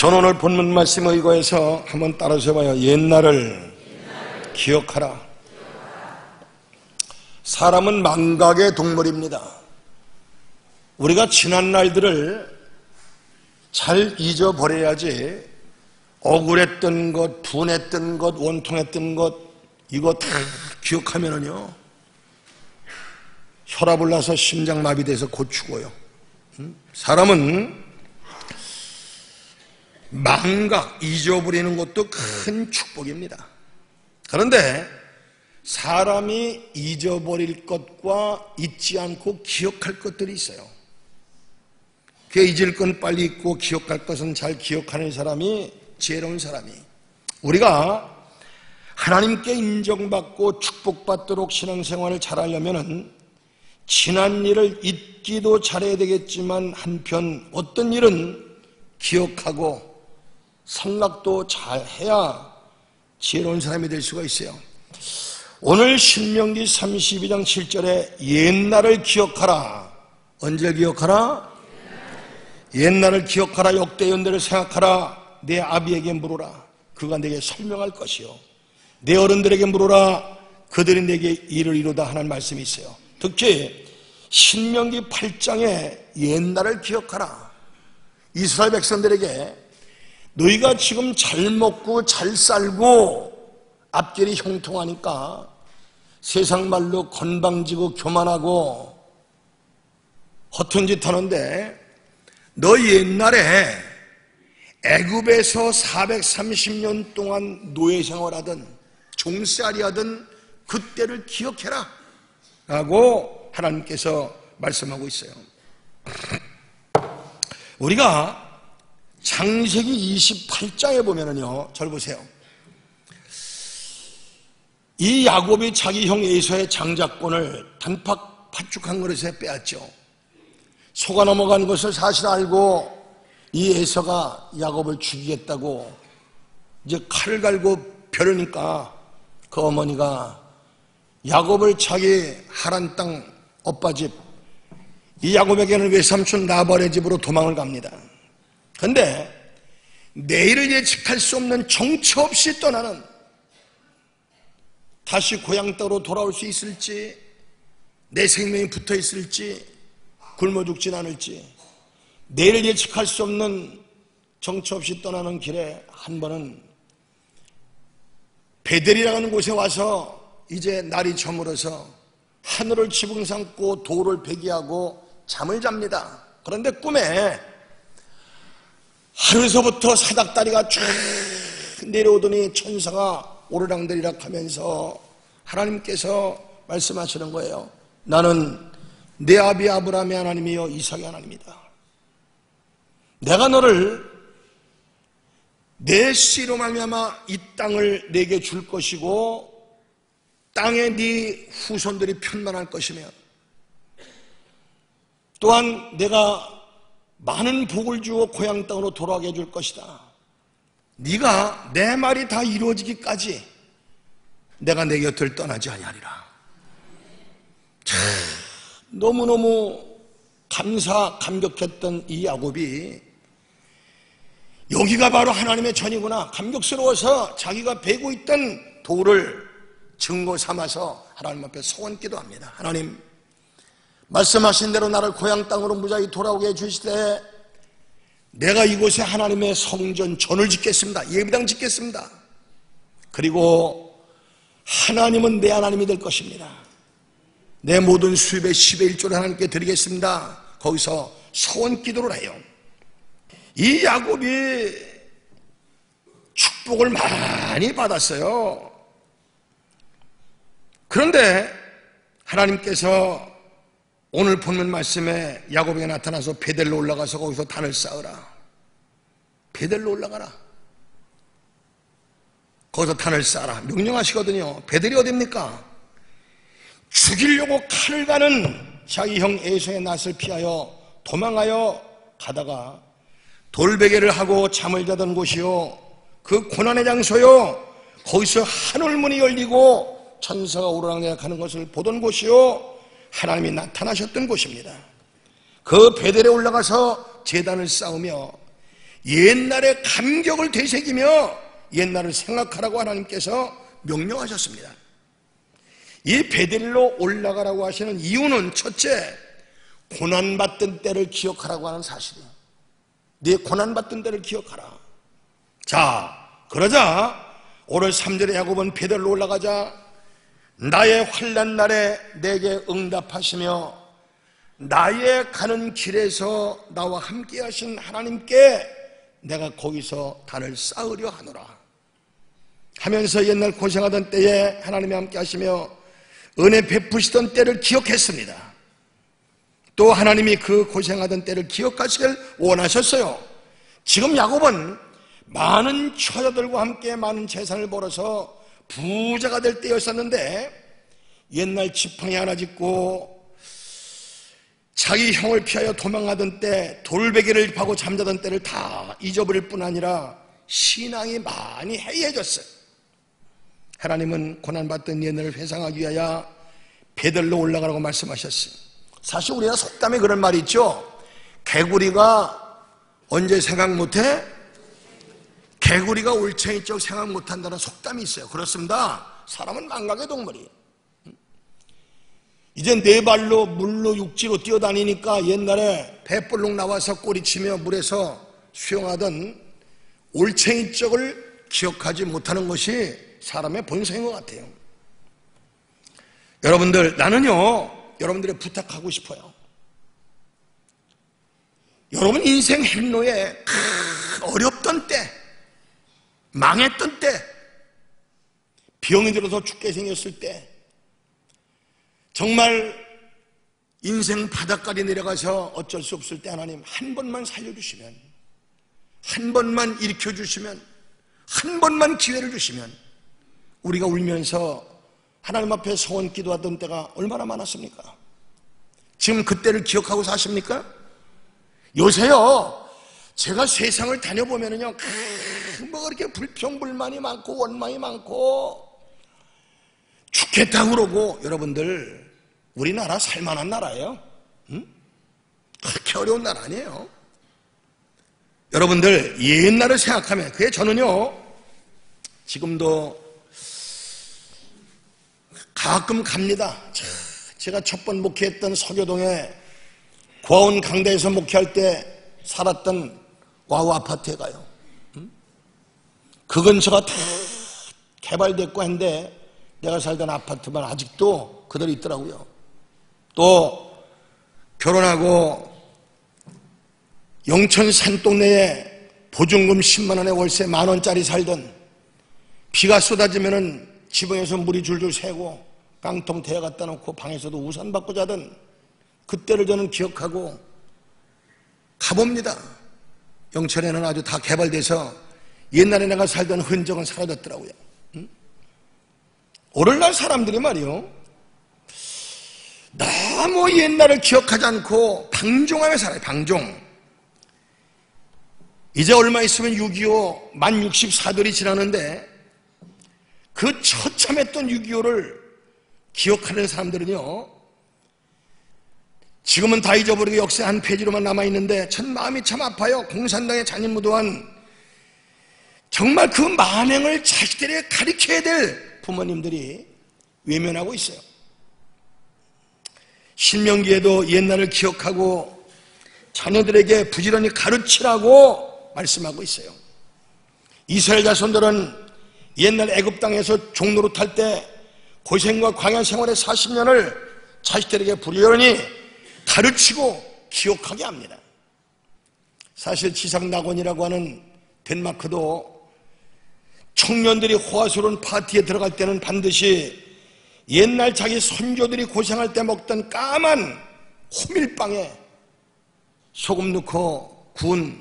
저는 오늘 본문 말씀에 의거해서 한번 따라서 해봐요. 옛날을 기억하라. 사람은 망각의 동물입니다. 우리가 지난 날들을 잘 잊어버려야지 억울했던 것, 분했던 것, 원통했던 것 이거 다 기억하면은요 혈압 올라서 심장 마비돼서 곧 죽어요. 사람은 망각, 잊어버리는 것도 큰 축복입니다. 그런데 사람이 잊어버릴 것과 잊지 않고 기억할 것들이 있어요. 그 잊을 건 빨리 잊고 기억할 것은 잘 기억하는 사람이 지혜로운 사람이. 우리가 하나님께 인정받고 축복받도록 신앙생활을 잘하려면 지난 일을 잊기도 잘해야 되겠지만 한편 어떤 일은 기억하고 생각도 잘해야 지혜로운 사람이 될 수가 있어요. 오늘 신명기 32장 7절에 옛날을 기억하라. 언제를 기억하라? 옛날을 기억하라. 역대 연대를 생각하라. 내 아비에게 물어라. 그가 내게 설명할 것이요. 내 어른들에게 물어라. 그들이 내게 일을 이루다 하는 말씀이 있어요. 특히 신명기 8장에 옛날을 기억하라. 이스라엘 백성들에게 너희가 지금 잘 먹고 잘 살고 앞길이 형통하니까 세상 말로 건방지고 교만하고 허튼 짓 하는데 너 옛날에 애굽에서 430년 동안 노예 생활하던 종살이 하던 그때를 기억해라 라고 하나님께서 말씀하고 있어요. 우리가 창세기 28장에 보면은요, 절 보세요. 이 야곱이 자기 형 에서의 장자권을 단팥 팥죽 그릇에 빼앗죠. 속아 넘어간 것을 사실 알고 이 에서가 야곱을 죽이겠다고 이제 칼을 갈고 벼르니까 그 어머니가 야곱을 자기 하란 땅 오빠 집, 이 야곱에게는 외삼촌 라반의 집으로 도망을 갑니다. 그런데 내일을 예측할 수 없는 정처 없이 떠나는, 다시 고향 땅으로 돌아올 수 있을지, 내 생명이 붙어 있을지, 굶어 죽진 않을지, 내일을 예측할 수 없는 정처 없이 떠나는 길에 한 번은 베델이라는 곳에 와서 이제 날이 저물어서 하늘을 지붕 삼고 돌을 베개하고 잠을 잡니다. 그런데 꿈에 하늘에서부터 사닥다리가 쫙 내려오더니 천사가 오르락내리락 하면서 하나님께서 말씀하시는 거예요. 나는 내 아비 아브라함의 하나님이요 이삭의 하나님이다. 내가 너를 내 씨로 말미암아 이 땅을 내게 줄 것이고 땅에 네 후손들이 편만할 것이며 또한 내가 많은 복을 주어 고향 땅으로 돌아가게 해줄 것이다. 네가 내 말이 다 이루어지기까지 내가 내 곁을 떠나지 아니하리라. 너무너무 감격했던 이 야곱이 여기가 바로 하나님의 전이구나 감격스러워서 자기가 베고 있던 돌을 증거 삼아서 하나님 앞에 소원 기도합니다. 하나님, 말씀하신 대로 나를 고향 땅으로 무사히 돌아오게 해주시되 내가 이곳에 하나님의 성전 전을 짓겠습니다. 예배당 짓겠습니다. 그리고 하나님은 내 하나님이 될 것입니다. 내 모든 수입의 10의 1조를 하나님께 드리겠습니다. 거기서 소원 기도를 해요. 이 야곱이 축복을 많이 받았어요. 그런데 하나님께서 오늘 본문 말씀에 야곱에게 나타나서 베델로 올라가서 거기서 단을 쌓으라. 베델로 올라가라. 거기서 단을 쌓아라. 명령하시거든요. 베델이 어딥니까? 죽이려고 칼을 가는 자기 형 에서의 낯을 피하여 도망하여 가다가 돌베개를 하고 잠을 자던 곳이요, 그 고난의 장소요, 거기서 하늘문이 열리고 천사가 오르락내리락 하는 것을 보던 곳이요, 하나님이 나타나셨던 곳입니다. 그 베델에 올라가서 제단을 쌓으며 옛날의 감격을 되새기며 옛날을 생각하라고 하나님께서 명령하셨습니다. 이 베델로 올라가라고 하시는 이유는 첫째, 고난받던 때를 기억하라고 하는 사실이에요. 네 고난받던 때를 기억하라. 자, 그러자 오늘 3절에 야곱은 베델로 올라가자 나의 환난 날에 내게 응답하시며 나의 가는 길에서 나와 함께 하신 하나님께 내가 거기서 단을 쌓으려 하노라 하면서 옛날 고생하던 때에 하나님이 함께 하시며 은혜 베푸시던 때를 기억했습니다. 또 하나님이 그 고생하던 때를 기억하시길 원하셨어요. 지금 야곱은 많은 처자들과 함께 많은 재산을 벌어서 부자가 될 때였었는데 옛날 지팡이 하나 짚고 자기 형을 피하여 도망하던 때 돌베개를 파고 잠자던 때를 다 잊어버릴 뿐 아니라 신앙이 많이 해이해졌어요. 하나님은 고난받던 옛날을 회상하기 위하여 베델로 올라가라고 말씀하셨어요. 사실 우리가 속담에 그런 말이 있죠. 개구리가 언제 생각 못해? 개구리가 올챙이 쪽 생각 못한다는 속담이 있어요. 그렇습니다. 사람은 망각의 동물이. 이제 네 발로 물로 육지로 뛰어다니니까 옛날에 배불룩 나와서 꼬리치며 물에서 수영하던 올챙이 쪽을 기억하지 못하는 것이 사람의 본성인 것 같아요. 여러분들, 나는요 여러분들의 부탁하고 싶어요. 여러분 인생 행로에 어렵던 때, 망했던 때, 병이 들어서 죽게 생겼을 때, 정말 인생 바닥까지 내려가서 어쩔 수 없을 때 하나님 한 번만 살려주시면, 한 번만 일으켜주시면, 한 번만 기회를 주시면 우리가 울면서 하나님 앞에 소원 기도하던 때가 얼마나 많았습니까? 지금 그때를 기억하고 사십니까? 요새요 제가 세상을 다녀보면은요 뭐 그렇게 불평불만이 많고 원망이 많고 죽겠다고 그러고. 여러분들, 우리나라 살만한 나라예요. 응? 그렇게 어려운 나라 아니에요. 여러분들, 옛날을 생각하면, 그게 저는요 지금도 가끔 갑니다. 제가 첫 번 목회했던 서교동에 고아원 강대에서 목회할 때 살았던 와우 아파트에 가요. 그 근처가 다 개발됐고 한데 내가 살던 아파트만 아직도 그대로 있더라고요. 또 결혼하고 영천 산동네에 보증금 10만 원에 월세 10,000원짜리 살던, 비가 쏟아지면은 지붕에서 물이 줄줄 새고 깡통 대야 갖다 놓고 방에서도 우산 받고 자던 그때를 저는 기억하고 가봅니다. 영천에는 아주 다 개발돼서 옛날에 내가 살던 흔적은 사라졌더라고요. 오늘날 사람들이 말이요 너무 옛날을 기억하지 않고 방종하며 살아요. 방종. 이제 얼마 있으면 6.25 만 64돌이 지나는데 그 처참했던 6.25를 기억하는 사람들은요 지금은 다 잊어버리고 역사의 한 페이지로만 남아있는데 전 마음이 참 아파요. 공산당의 잔인무도한 정말 그 만행을 자식들에게 가르쳐야 될 부모님들이 외면하고 있어요. 신명기에도 옛날을 기억하고 자녀들에게 부지런히 가르치라고 말씀하고 있어요. 이스라엘 자손들은 옛날 애굽 땅에서 종노릇할 때 고생과 광야 생활의 40년을 자식들에게 부지런히 가르치고 기억하게 합니다. 사실 지상낙원이라고 하는 덴마크도 청년들이 호화스러운 파티에 들어갈 때는 반드시 옛날 자기 선조들이 고생할 때 먹던 까만 호밀빵에 소금 넣고 구운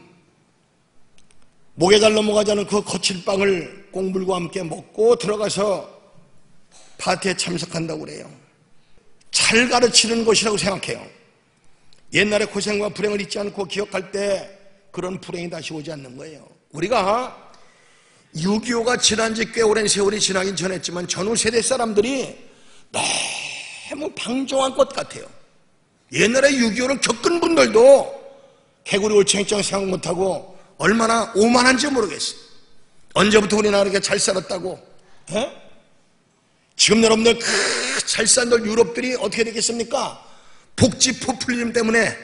목에 잘 넘어가지 않은 그 거칠 빵을 꽁물과 함께 먹고 들어가서 파티에 참석한다고 그래요. 잘 가르치는 것이라고 생각해요. 옛날의 고생과 불행을 잊지 않고 기억할 때 그런 불행이 다시 오지 않는 거예요. 우리가 6.25가 지난 지 꽤 오랜 세월이 지나긴 전했지만 전후 세대 사람들이 너무 방종한 것 같아요. 옛날에 6.25를 겪은 분들도 개구리 올챙이장 생각 못하고 얼마나 오만한지 모르겠어요. 언제부터 우리나라 이렇게 잘 살았다고? 지금 여러분들 잘 사는 유럽들이 어떻게 되겠습니까? 복지 포퓰리즘 때문에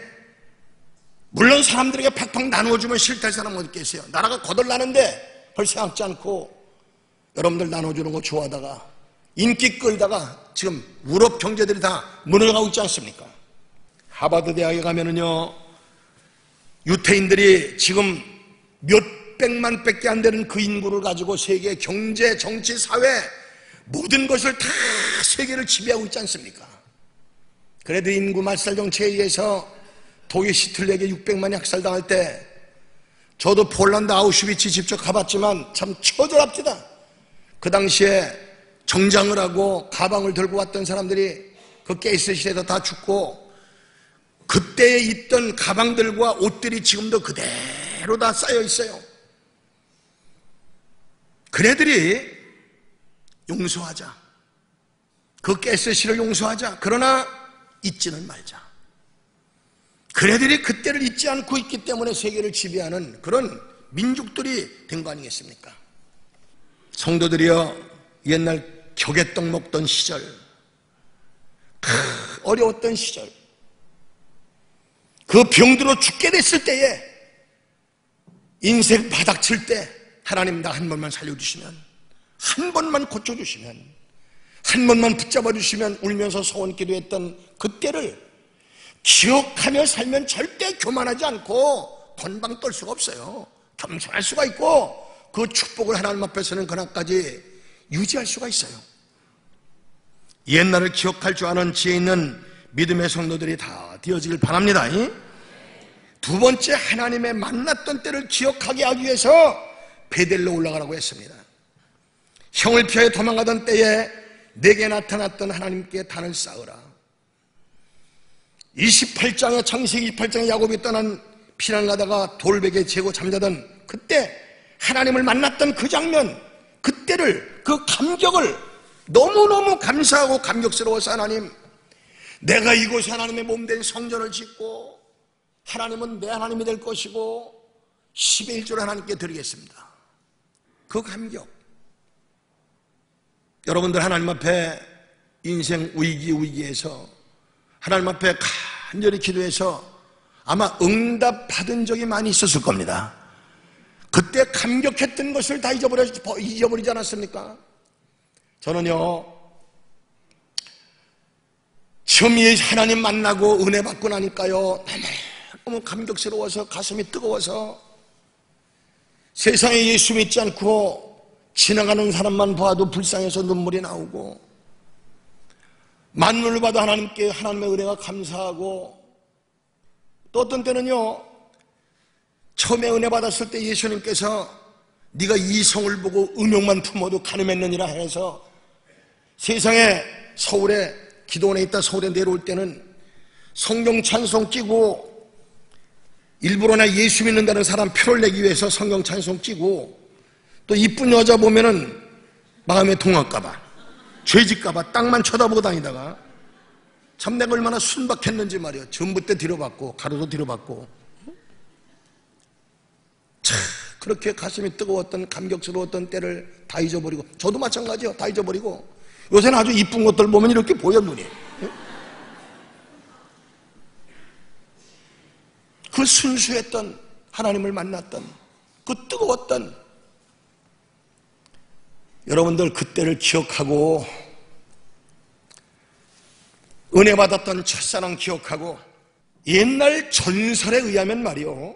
물론 사람들에게 팍팍 나누어주면 싫다 할 사람 어디 계세요? 나라가 거덜나는데 별 생각지 않고 여러분들 나눠주는 거 좋아하다가 인기 끌다가 지금 유럽 경제들이 다 무너져가고 있지 않습니까? 하버드 대학에 가면은요, 유태인들이 지금 몇백만 밖에 안 되는 그 인구를 가지고 세계 경제, 정치, 사회 모든 것을 다 세계를 지배하고 있지 않습니까? 그래도 인구 말살 정책에 의해서 독일 시틀렉에 600만이 학살당할 때 저도 폴란드 아우슈비츠 직접 가봤지만 참 처절합니다. 그 당시에 정장을 하고 가방을 들고 왔던 사람들이 그 가스실에서 다 죽고 그때에 있던 가방들과 옷들이 지금도 그대로 다 쌓여 있어요. 그네들이 용서하자. 그 가스실을 용서하자. 그러나 잊지는 말자. 그네들이 그때를 잊지 않고 있기 때문에 세계를 지배하는 그런 민족들이 된 거 아니겠습니까? 성도들이여, 옛날 겨개떡 먹던 시절, 어려웠던 시절, 그 병들어 죽게 됐을 때에, 인생 바닥칠 때 하나님 나 한 번만 살려주시면, 한 번만 고쳐주시면, 한 번만 붙잡아 주시면 울면서 소원 기도했던 그때를 기억하며 살면 절대 교만하지 않고 건방 떨 수가 없어요. 겸손할 수가 있고 그 축복을 하나님 앞에서는 그날까지 유지할 수가 있어요. 옛날을 기억할 줄 아는 지혜 있는 믿음의 성도들이 다 되어지길 바랍니다. 두 번째, 하나님의 만났던 때를 기억하게 하기 위해서 베델로 올라가라고 했습니다. 형을 피하여 도망가던 때에 내게 나타났던 하나님께 단을 쌓으라. 28장에 창세기 28장에 야곱이 떠난 피난 가다가 돌베개 재고 잠자던 그때 하나님을 만났던 그 장면, 그때를, 그 감격을 너무너무 감사하고 감격스러워서 하나님, 내가 이곳에 하나님의 몸된 성전을 짓고 하나님은 내 하나님이 될 것이고 10의 1조를 하나님께 드리겠습니다. 그 감격. 여러분들 하나님 앞에 인생 위기에서 하나님 앞에 간절히 기도해서 아마 응답 받은 적이 많이 있었을 겁니다. 그때 감격했던 것을 다 잊어버리지 않았습니까? 저는요, 처음 하나님 만나고 은혜 받고 나니까요, 너무 감격스러워서 가슴이 뜨거워서 세상에 예수 믿지 않고 지나가는 사람만 봐도 불쌍해서 눈물이 나오고 만물을 봐도 하나님께 하나님의 은혜가 감사하고 또 어떤 때는요, 처음에 은혜 받았을 때 예수님께서 네가 이성을 보고 음욕만 품어도 가늠했느니라 해서 세상에 서울에 기도원에 있다 서울에 내려올 때는 성경 찬송 끼고 일부러나 예수 믿는다는 사람 표를 내기 위해서 성경 찬송 끼고 또 이쁜 여자 보면은 마음에 동할까봐 죄짓까봐 땅만 쳐다보고 다니다가 참 내가 얼마나 순박했는지 말이야. 전봇대 뒤로받고 가로도 뒤로받고 참 그렇게 가슴이 뜨거웠던 감격스러웠던 때를 다 잊어버리고 저도 마찬가지요. 다 잊어버리고 요새는 아주 이쁜 것들 보면 이렇게 보여 눈이. 그 순수했던 하나님을 만났던 그 뜨거웠던 여러분들 그때를 기억하고 은혜 받았던 첫사랑 기억하고 옛날 전설에 의하면 말이요,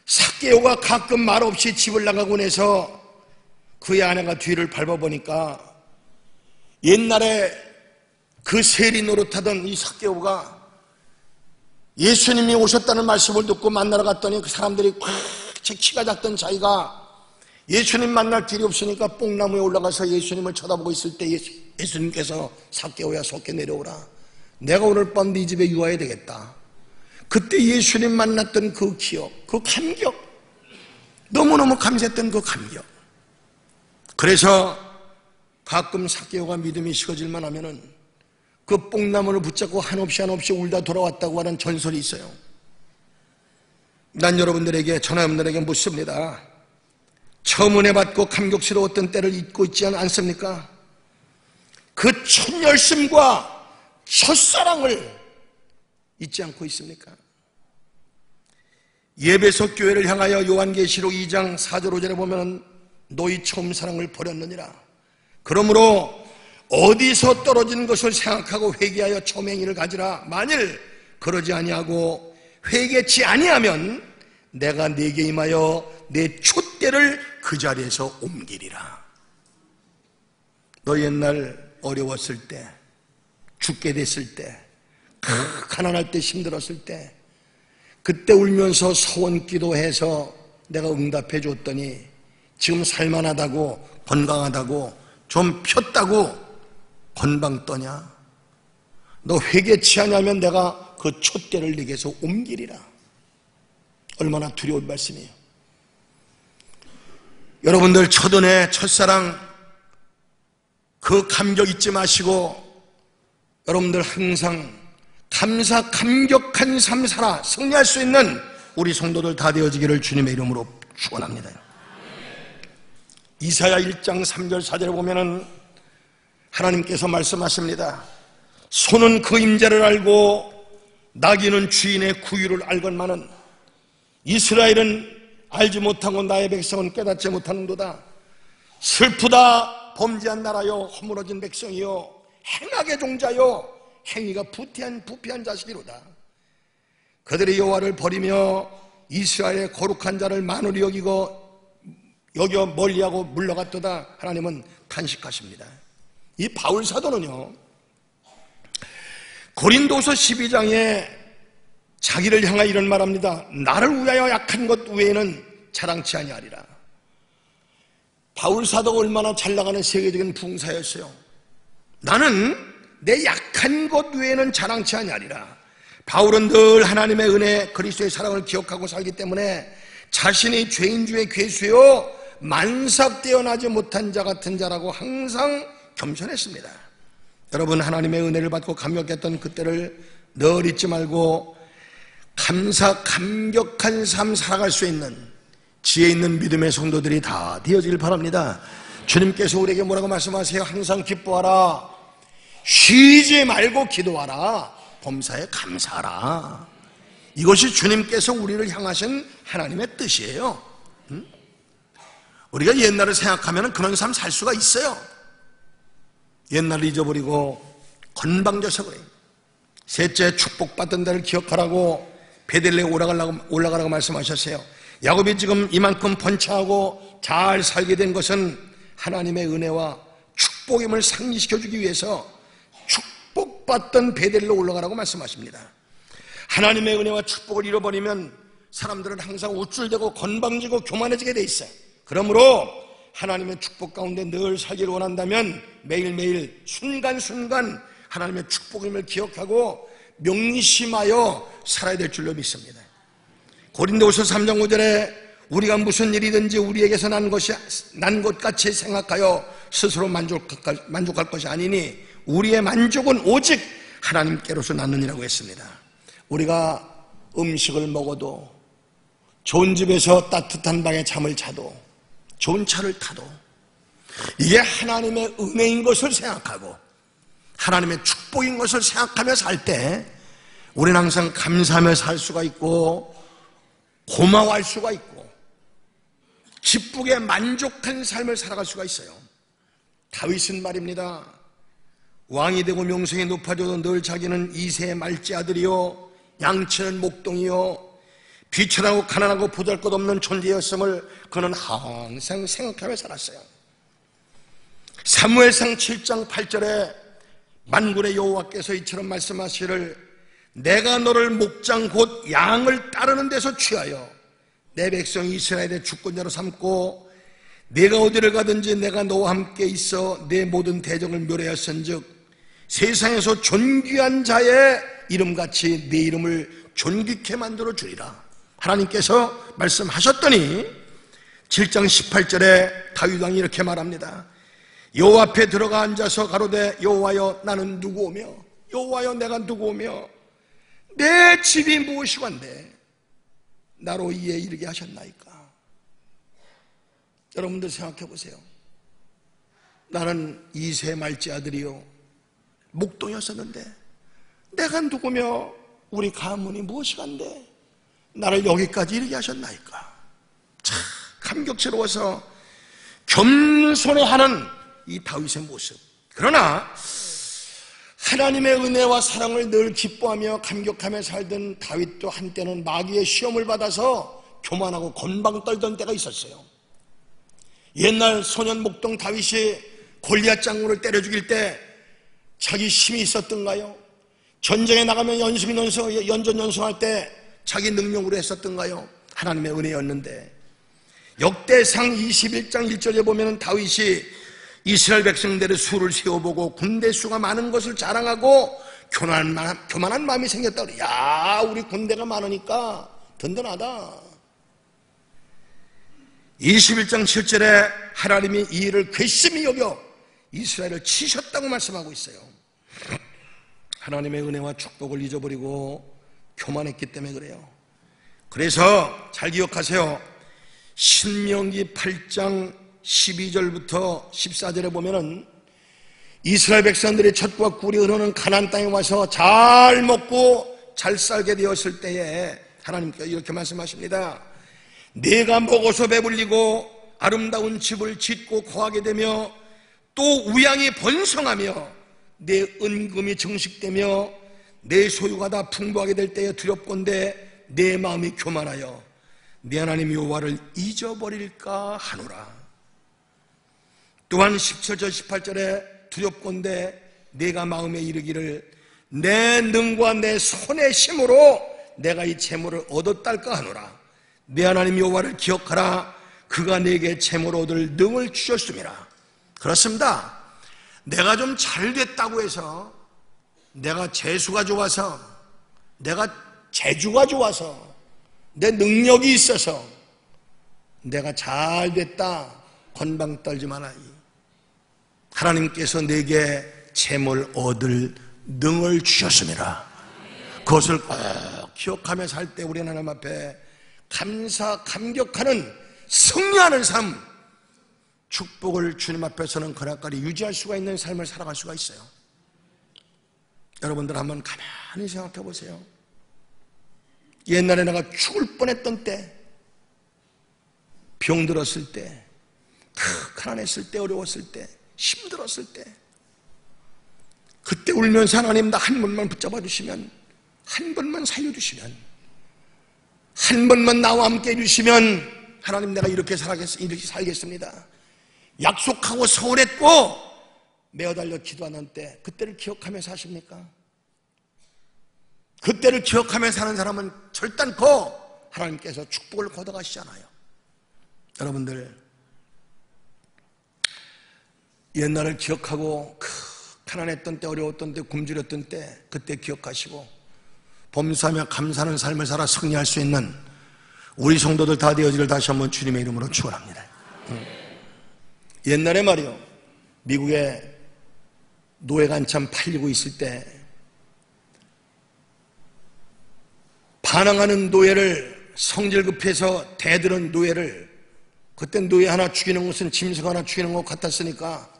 삭개오가 가끔 말없이 집을 나가고 나서 그의 아내가 뒤를 밟아보니까 옛날에 그 세리 노릇하던 이 삭개오가 예수님이 오셨다는 말씀을 듣고 만나러 갔더니 그 사람들이 꽉 키가 작던 자기가 예수님 만날 길이 없으니까 뽕나무에 올라가서 예수님을 쳐다보고 있을 때 예수님께서 삭개오야 속게 내려오라. 내가 오늘 밤 네 집에 유하야 되겠다. 그때 예수님 만났던 그 기억, 그 감격, 너무너무 감사했던 그 감격. 그래서 가끔 삭개오가 믿음이 식어질만 하면은 그 뽕나무를 붙잡고 한없이 울다 돌아왔다고 하는 전설이 있어요. 난 여러분들에게, 저나 여러분들에게 묻습니다. 처음 은혜 받고 감격스러웠던 때를 잊고 있지 않습니까? 그 첫 열심과 첫사랑을 잊지 않고 있습니까? 예배석 교회를 향하여 요한계시록 2장 4절 5절에 보면 너희 처음 사랑을 버렸느니라. 그러므로 어디서 떨어진 것을 생각하고 회개하여 처음 행위를 가지라. 만일 그러지 아니하고 회개치 아니하면 내가 네게 임하여 내 촛대를 그 자리에서 옮기리라. 너 옛날 어려웠을 때, 죽게 됐을 때, 가난할 때, 힘들었을 때, 그때 울면서 서원 기도해서 내가 응답해 줬더니 지금 살만하다고, 건강하다고, 좀 폈다고 건방 떠냐? 너 회개치 않으면 내가 그 촛대를 네게서 옮기리라. 얼마나 두려운 말씀이에요. 여러분들 첫은혜, 첫사랑 그 감격 잊지 마시고 여러분들 항상 감사 감격한 삶 살아 승리할 수 있는 우리 성도들 다 되어지기를 주님의 이름으로 축원합니다. 이사야 1장 3절 4절에 보면은 하나님께서 말씀하십니다. 소는 그 임재를 알고 나귀는 주인의 구유를 알건만은 이스라엘은 알지 못하고 나의 백성은 깨닫지 못하는도다. 슬프다 범죄한 나라요 허물어진 백성이요 행악의 종자요 행위가 부패한 자식이로다. 그들이 여호와를 버리며 이스라엘의 거룩한 자를 만홀히 여겨 멀리하고 물러갔도다. 하나님은 탄식하십니다. 이 바울 사도는요 고린도서 12장에 자기를 향하여 이런 말합니다. 나를 위하여 약한 것 외에는 자랑치 아니하리라. 바울 사도가 얼마나 잘나가는 세계적인 부흥사였어요. 나는 내 약한 것 외에는 자랑치 아니하리라. 바울은 늘 하나님의 은혜, 그리스도의 사랑을 기억하고 살기 때문에 자신이 죄인 중에 괴수요 만삭되어 나지 못한 자 같은 자라고 항상 겸손했습니다. 여러분 하나님의 은혜를 받고 감격했던 그때를 늘 잊지 말고 감격한 삶 살아갈 수 있는 지혜 있는 믿음의 성도들이 다 되어지길 바랍니다. 주님께서 우리에게 뭐라고 말씀하세요? 항상 기뻐하라, 쉬지 말고 기도하라, 범사에 감사하라. 이것이 주님께서 우리를 향하신 하나님의 뜻이에요. 우리가 옛날을 생각하면 그런 삶 살 수가 있어요. 옛날을 잊어버리고 건방져서 그래요. 셋째, 축복받던 데를 기억하라고 베들레에 올라가라고 말씀하셨어요. 야곱이 지금 이만큼 번창하고 잘 살게 된 것은 하나님의 은혜와 축복임을 상기시켜주기 위해서 축복받던 베델로 올라가라고 말씀하십니다. 하나님의 은혜와 축복을 잃어버리면 사람들은 항상 우쭐대고 건방지고 교만해지게 돼 있어요. 그러므로 하나님의 축복 가운데 늘 살기를 원한다면 매일매일 순간순간 하나님의 축복임을 기억하고 명심하여 살아야 될 줄로 믿습니다. 고린도후서 3장 5절에 우리가 무슨 일이든지 우리에게서 난 것 같이 생각하여 스스로 만족할 것이 아니니 우리의 만족은 오직 하나님께로서 나느니라고 했습니다. 우리가 음식을 먹어도, 좋은 집에서 따뜻한 방에 잠을 자도, 좋은 차를 타도 이게 하나님의 은혜인 것을 생각하고 하나님의 축복인 것을 생각하며 살 때 우리는 항상 감사하며 살 수가 있고 고마워할 수가 있고 기쁘게 만족한 삶을 살아갈 수가 있어요. 다윗은 말입니다. 왕이 되고 명성이 높아져도 늘 자기는 이세의 말째 아들이요 양치는 목동이요 비천하고 가난하고 보잘것없는 존재였음을 그는 항상 생각하며 살았어요. 사무엘상 7장 8절에 만군의 여호와께서 이처럼 말씀하시기를 내가 너를 목장 곧 양을 따르는 데서 취하여 내 백성 이스라엘의 주권자로 삼고 내가 어디를 가든지 내가 너와 함께 있어 내 모든 대적을 멸하였은즉 세상에서 존귀한 자의 이름같이 내 이름을 존귀케 만들어 주리라. 하나님께서 말씀하셨더니 7장 18절에 다윗 왕이 이렇게 말합니다. 여호와 앞에 들어가 앉아서 가로되 여호와여 나는 누구오며 여호와여 내가 누구오며 내 집이 무엇이건데 나로 이에 이르게 하셨나이까? 여러분들 생각해 보세요. 나는 2세 말째 아들이요 목동이었었는데 내가 누구며 우리 가문이 무엇이간데 나를 여기까지 이르게 하셨나이까? 참 감격스러워서 겸손해하는 이 다윗의 모습. 그러나 하나님의 은혜와 사랑을 늘 기뻐하며 감격하며 살던 다윗도 한때는 마귀의 시험을 받아서 교만하고 건방 떨던 때가 있었어요. 옛날 소년 목동 다윗이 골리앗 장군을 때려 죽일 때 자기 힘이 있었던가요? 전쟁에 나가면 연전연승할 때 자기 능력으로 했었던가요? 하나님의 은혜였는데 역대상 21장 1절에 보면 다윗이 이스라엘 백성들의 수를 세워보고 군대 수가 많은 것을 자랑하고 교만한 마음이 생겼다 그래. 야, 우리 군대가 많으니까 든든하다. 21장 7절에 하나님이 이 일을 괘씸히 여겨 이스라엘을 치셨다고 말씀하고 있어요. 하나님의 은혜와 축복을 잊어버리고 교만했기 때문에 그래요. 그래서 잘 기억하세요. 신명기 8장 12절부터 14절에 보면은 이스라엘 백성들이 젖과 꿀이 흐르는 가나안 땅에 와서 잘 먹고 잘 살게 되었을 때에 하나님께서 이렇게 말씀하십니다. 내가 먹어서 배불리고 아름다운 집을 짓고 거하게 되며 또 우양이 번성하며 내 은금이 증식되며 내 소유가 다 풍부하게 될 때에 두렵건대 내 마음이 교만하여 내 하나님 여호와를 잊어버릴까 하노라. 또한 17절 18절에 두렵건대 내가 마음에 이르기를 내 능과 내 손의 힘으로 내가 이 재물을 얻었달까 하노라. 내 하나님 여호와를 기억하라. 그가 내게 재물 얻을 능을 주셨음이라. 그렇습니다. 내가 좀 잘됐다고 해서, 내가 재수가 좋아서, 내가 재주가 좋아서, 내 능력이 있어서 내가 잘됐다 건방 떨지 마라. 하나님께서 내게 재물 얻을 능을 주셨음이라. 그것을 꼭 기억하며 살 때 우리는 하나님 앞에 감격하는 승리하는 삶, 축복을 주님 앞에서는 그날까지 유지할 수가 있는 삶을 살아갈 수가 있어요. 여러분들 한번 가만히 생각해 보세요. 옛날에 내가 죽을 뻔했던 때, 병들었을 때, 가난했을 때, 어려웠을 때, 힘들었을 때, 그때 울면서 하나님 나 한 번만 붙잡아 주시면, 한 번만 살려주시면, 한 번만 나와 함께 해주시면 하나님 내가 이렇게 살겠습니다. 약속하고 서울했고 매어달려 기도하는 때 그때를 기억하며 사십니까? 그때를 기억하며 사는 사람은 절단코 하나님께서 축복을 걷어가시잖아요. 여러분들 옛날을 기억하고 가난했던 때, 어려웠던 때, 굶주렸던 때 그때 기억하시고 범사하며 감사하는 삶을 살아 승리할 수 있는 우리 성도들 다 되어지를 다시 한번 주님의 이름으로 축원합니다. 옛날에 말이요, 미국에 노예가 한참 팔리고 있을 때 반항하는 노예를 성질 급해서 대들은 노예를, 그때 노예 하나 죽이는 것은 짐승 하나 죽이는 것 같았으니까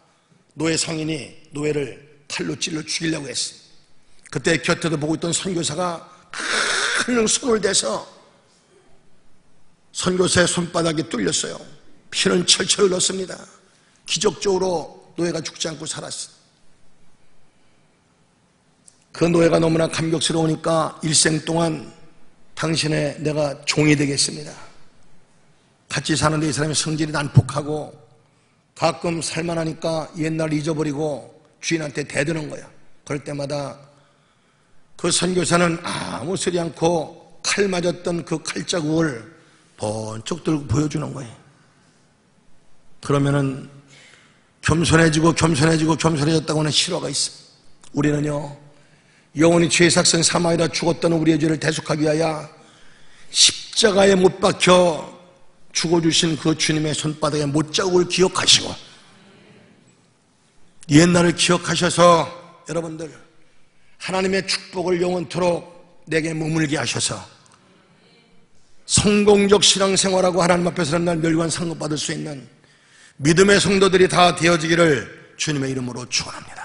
노예 상인이 노예를 칼로 찔러 죽이려고 했어요. 그때 곁에도 보고 있던 선교사가 큰 손을 대서 선교사의 손바닥이 뚫렸어요. 피는 철철 흘렀습니다. 기적적으로 노예가 죽지 않고 살았어요. 그 노예가 너무나 감격스러우니까 일생 동안 당신의 내가 종이 되겠습니다. 같이 사는데 이 사람이 성질이 난폭하고 가끔 살만하니까 옛날 잊어버리고 주인한테 대드는 거야. 그럴 때마다 그 선교사는 아무 소리 않고 칼 맞았던 그 칼자국을 번쩍 들고 보여주는 거예요. 그러면은 겸손해졌다고 하는 실화가 있어. 우리는요, 영원히 죄의 삭선 사망이라 죽었던 우리의 죄를 대속하기 위하여 십자가에 못 박혀 죽어주신 그 주님의 손바닥에 못자국을 기억하시고 옛날을 기억하셔서 여러분들 하나님의 축복을 영원토록 내게 머물게 하셔서 성공적 신앙생활하고 하나님 앞에서 날 멸관 상급받을 수 있는 믿음의 성도들이 다 되어지기를 주님의 이름으로 축원합니다.